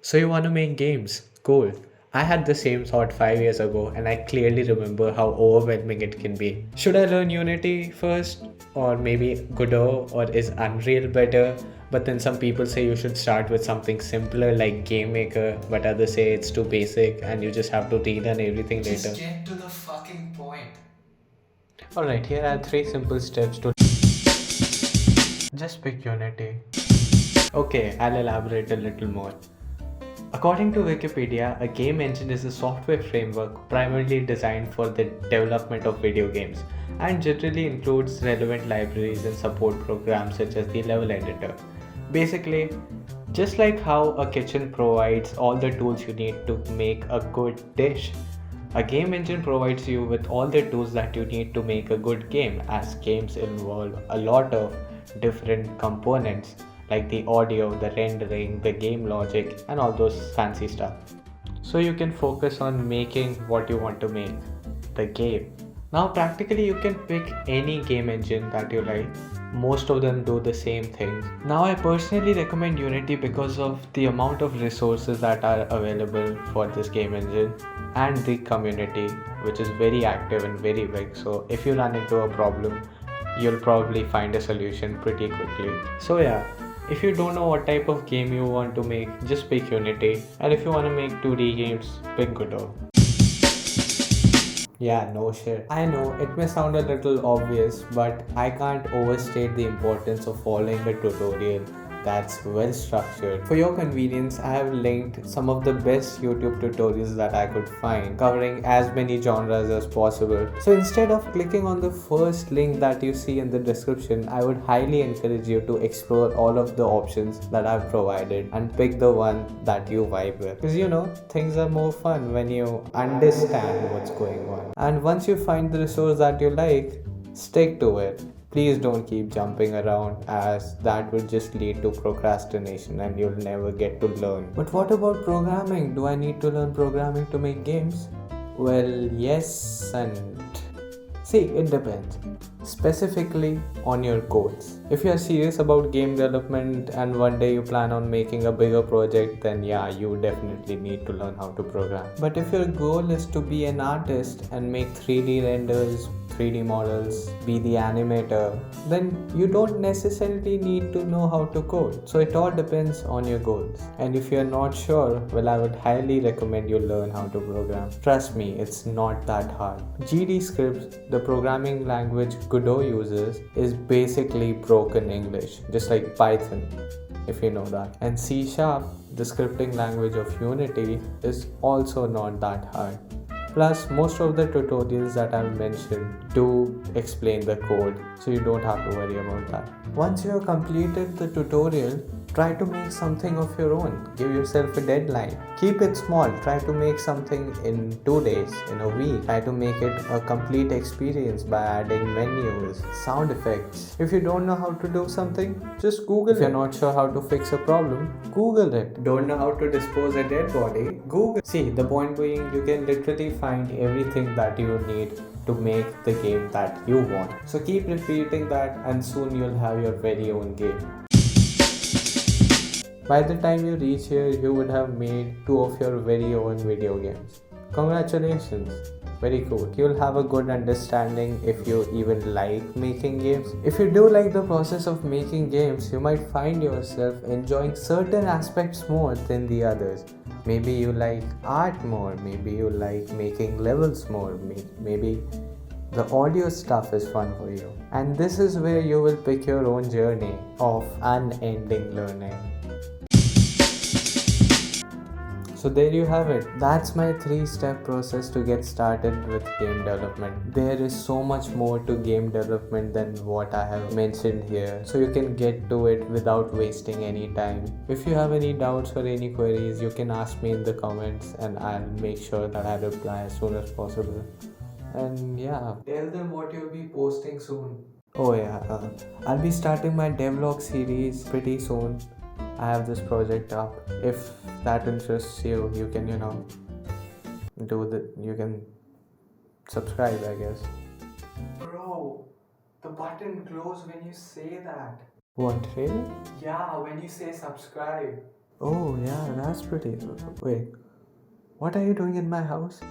So you want to make games? Cool. I had the same thought 5 years ago and I clearly remember how overwhelming it can be. Should I learn Unity first? Or maybe Godot? Or is Unreal better? But then some people say you should start with something simpler like Game Maker, but others say it's too basic and you just have to relearn everything later. Just get to the fucking point. Alright, here are 3 simple steps to just pick Unity. Okay, I'll elaborate a little more. According to Wikipedia, a game engine is a software framework primarily designed for the development of video games and generally includes relevant libraries and support programs such as the level editor. Basically, just like how a kitchen provides all the tools you need to make a good dish, a game engine provides you with all the tools that you need to make a good game, as games involve a lot of different components like the audio, the rendering, the game logic, and all those fancy stuff. So you can focus on making what you want to make, the game. Now, practically, you can pick any game engine that you like. Most of them do the same things. Now, I personally recommend Unity because of the amount of resources that are available for this game engine and the community, which is very active and very big. So, if you run into a problem, you'll probably find a solution pretty quickly. So, yeah, if you don't know what type of game you want to make, just pick Unity. And if you want to make 2D games, pick Godot. Yeah, no shit. I know it may sound a little obvious, but I can't overstate the importance of following a tutorial that's well structured. For your convenience, I have linked some of the best YouTube tutorials that I could find, covering as many genres as possible. So instead of clicking on the first link that you see in the description, I would highly encourage you to explore all of the options that I've provided and pick the one that you vibe with. Because things are more fun when you understand what's going on. And once you find the resource that you like, stick to it. Please don't keep jumping around, as that will just lead to procrastination and you'll never get to learn. But what about programming? Do I need to learn programming to make games? Well, yes and see, it depends. Specifically on your goals. If you are serious about game development and one day you plan on making a bigger project, then yeah, you definitely need to learn how to program. But if your goal is to be an artist and make 3D renders, 3D models, be the animator, then you don't necessarily need to know how to code. So it all depends on your goals. And if you're not sure, well, I would highly recommend you learn how to program. Trust me, it's not that hard. GD scripts, the programming language Godot uses, is basically broken English, just like Python, if you know that. And C Sharp, the scripting language of Unity, is also not that hard. Plus, most of the tutorials that I've mentioned do explain the code, so you don't have to worry about that. Once you have completed the tutorial, try to make something of your own. Give yourself a deadline. Keep it small. Try to make something in 2 days, in a week. Try to make it a complete experience by adding menus, sound effects. If you don't know how to do something, just Google it. If you're not sure how to fix a problem, Google it. Don't know how to dispose a dead body, Google. See, the point being, you can literally find everything that you need to make the game that you want. So keep repeating that and soon you'll have your very own game. By the time you reach here, you would have made 2 of your very own video games. Congratulations! Very cool. You'll have a good understanding if you even like making games. If you do like the process of making games, you might find yourself enjoying certain aspects more than the others. Maybe you like art more, maybe you like making levels more, maybe the audio stuff is fun for you. And this is where you will pick your own journey of unending learning. So there you have it. That's my 3-step process to get started with game development. There is so much more to game development than what I have mentioned here. So you can get to it without wasting any time. If you have any doubts or any queries, you can ask me in the comments and I'll make sure that I reply as soon as possible. And yeah, tell them what you'll be posting soon. Oh yeah, I'll be starting my devlog series pretty soon. I have this project up. If that interests you, you can, you can subscribe, I guess. Bro, the button glows when you say that. What, really? Yeah, when you say subscribe. Oh, yeah, that's pretty. Wait, what are you doing in my house?